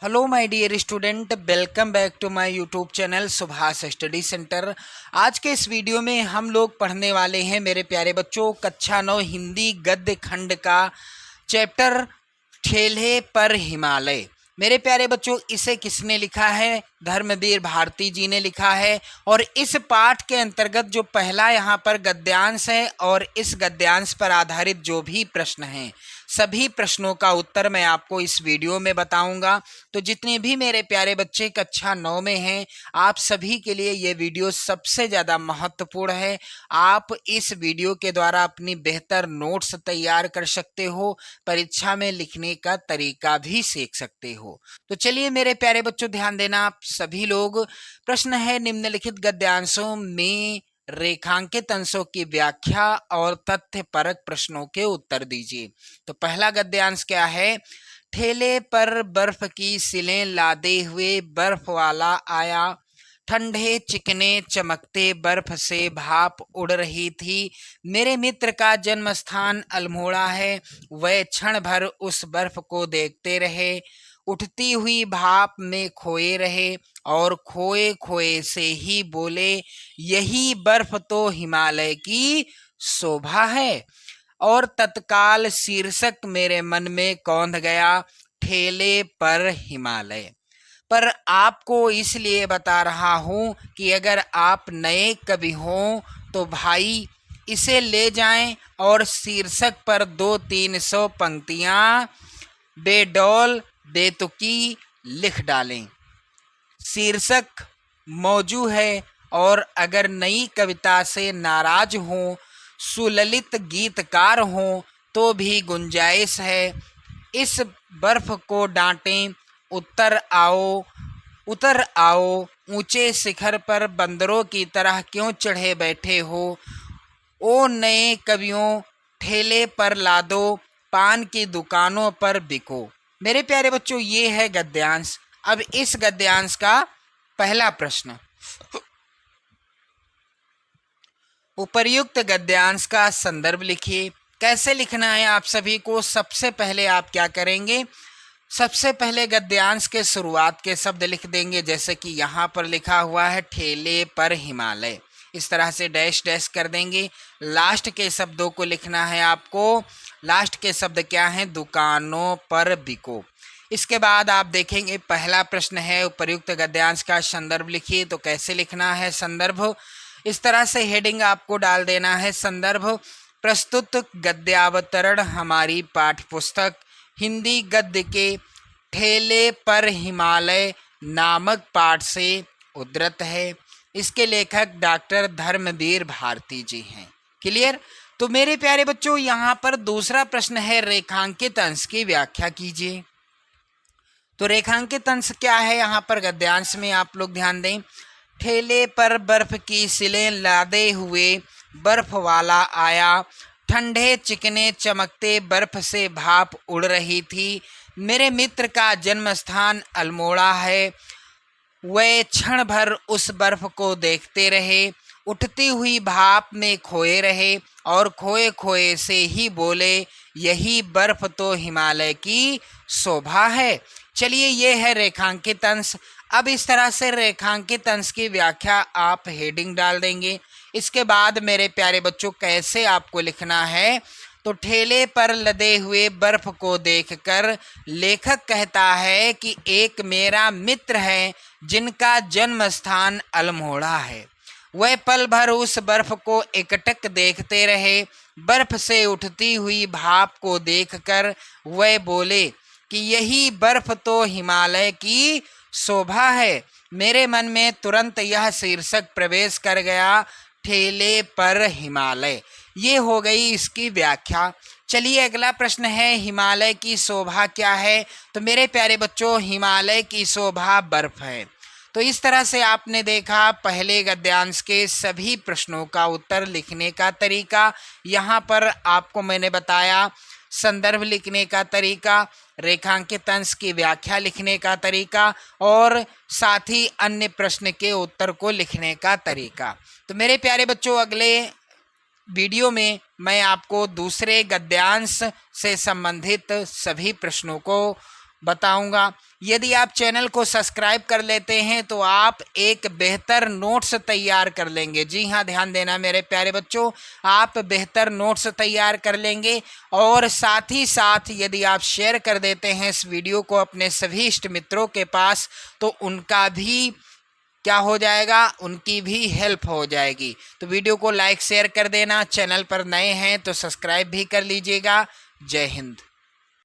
Hello my dear student, welcome back to my YouTube channel Subhash study centre. आज के इस video में हम लोग पढ़ने वाले हैं मेरे प्यारे बच्चों कक्षा 9 हिंदी गद्य खंड का चैप्टर ठेले पर हिमालय। मेरे प्यारे बच्चों, इसे किसने लिखा है? धर्मवीर भारती जी ने लिखा है। और इस पाठ के अंतर्गत जो पहला यहाँ पर गद्यांश है और इस गद्यांश पर आधारित जो भी प्रश्न हैं, सभी प्रश्नों का उत्तर मैं आपको इस वीडियो में बताऊंगा। तो जितने भी मेरे प्यारे बच्चे कक्षा 9 में हैं, आप सभी के लिए ये वीडियो सबसे ज़्यादा महत्वपूर्ण है। आप इस वीडियो के द्वारा अपनी बेहतर नोट्स तैयार कर सकते हो, परीक्षा में लिखने का तरीका भी सीख सकते हो। तो चलिए मेरे प्यारे बच्चों, ध्यान देना आप सभी लोग। प्रश्न है, निम्नलिखित गद्यांशों में रेखांकित अंशों की व्याख्या और तथ्यपरक प्रश्नों के उत्तर दीजिए। तो पहला गद्यांश क्या है? ठेले पर बर्फ की सिलें लादे हुए बर्फ वाला आया, ठंडे चिकने चमकते बर्फ से भाप उड़ रही थी। मेरे मित्र का जन्म स्थान अल्मोड़ा है, वह क्षण भर उस बर्फ को देखते रहे, उठती हुई भाप में खोए रहे और खोए खोए से ही बोले, यही बर्फ तो हिमालय की शोभा है। और तत्काल शीर्षक मेरे मन में कौंध गया, ठेले पर हिमालय। पर आपको इसलिए बता रहा हूं कि अगर आप नए कवि हों तो भाई इसे ले जाएं और शीर्षक पर 200-300 पंक्तियां बेडौल बेतुकी लिख डालें। शीर्षक मौजू है, और अगर नई कविता से नाराज हों, सुललित गीतकार हों, तो भी गुंजाइश है। इस बर्फ को डांटें, उतर आओ, ऊंचे शिखर पर बंदरों की तरह क्यों चढ़े बैठे हो? ओ नए कवियों, ठेले पर लादो, पान की दुकानों पर बिको। मेरे प्यारे बच्चों, ये है गद्यांश। अब इस गद्यांश का पहला प्रश्न, उपर्युक्त गद्यांश का संदर्भ लिखिए। कैसे लिखना है आप सभी को? सबसे पहले आप क्या करेंगे? सबसे पहले गद्यांश के शुरुआत के शब्द लिख देंगे, जैसे कि यहाँ पर लिखा हुआ है ठेले पर हिमालय, इस तरह से डैश डैश कर देंगे। लास्ट के शब्दों को लिखना है आपको। लास्ट के शब्द क्या हैं? दुकानों पर बिको। इसके बाद आप देखेंगे पहला प्रश्न है, उपर्युक्त गद्यांश का संदर्भ लिखिए। तो कैसे लिखना है संदर्भ? इस तरह से हेडिंग आपको डाल देना है, संदर्भ प्रस्तुत गद्यावतरण हमारी पाठ्य पुस्तक हिंदी गद्य के ठेले पर हिमालय नामक पाठ से उद्धृत है। इसके लेखक डॉक्टर धर्मवीर भारती जी हैं। क्लियर? तो मेरे प्यारे बच्चों, यहाँ पर दूसरा प्रश्न है, रेखांकित अंश की व्याख्या कीजिए। तो रेखांकित अंश क्या है? यहाँ पर गद्यांश में आप लोग ध्यान दें, ठेले पर बर्फ की सिलें लादे हुए बर्फ वाला आया, ठंडे चिकने चमकते बर्फ से भाप उड़ रही थी। मेरे मित्र का जन्म स्थान अल्मोड़ा है, वह क्षण भर उस बर्फ को देखते रहे, उठती हुई भाप में खोए रहे और खोए खोए से ही बोले, यही बर्फ तो हिमालय की शोभा है। चलिए, ये है रेखांकित अंश। अब इस तरह से रेखांकित अंश की व्याख्या आप हेडिंग डाल देंगे। इसके बाद मेरे प्यारे बच्चों, कैसे आपको लिखना है? तो ठेले पर लदे हुए बर्फ को देखकर लेखक कहता है कि एक मेरा मित्र है जिनका जन्म स्थान अल्मोड़ा है, वह पल भर उस बर्फ को एकटक देखते रहे। बर्फ से उठती हुई भाप को देखकर वह बोले कि यही बर्फ तो हिमालय की शोभा है। मेरे मन में तुरंत यह शीर्षक प्रवेश कर गया, ठेले पर हिमालय। ये हो गई इसकी व्याख्या। चलिए, अगला प्रश्न है, हिमालय की शोभा क्या है? तो मेरे प्यारे बच्चों, हिमालय की शोभा बर्फ है। तो इस तरह से आपने देखा पहले गद्यांश के सभी प्रश्नों का उत्तर लिखने का तरीका। यहाँ पर आपको मैंने बताया संदर्भ लिखने का तरीका, रेखांकित अंश की व्याख्या लिखने का तरीका, और साथ ही अन्य प्रश्न के उत्तर को लिखने का तरीका। तो मेरे प्यारे बच्चों, अगले वीडियो में मैं आपको दूसरे गद्यांश से संबंधित सभी प्रश्नों को बताऊंगा। यदि आप चैनल को सब्सक्राइब कर लेते हैं तो आप एक बेहतर नोट्स तैयार कर लेंगे। जी हाँ, ध्यान देना मेरे प्यारे बच्चों, आप बेहतर नोट्स तैयार कर लेंगे। और साथ ही साथ यदि आप शेयर कर देते हैं इस वीडियो को अपने सभी इष्ट मित्रों के पास, तो उनका भी क्या हो जाएगा, उनकी भी हेल्प हो जाएगी। तो वीडियो को लाइक शेयर कर देना, चैनल पर नए हैं तो सब्सक्राइब भी कर लीजिएगा। जय हिंद।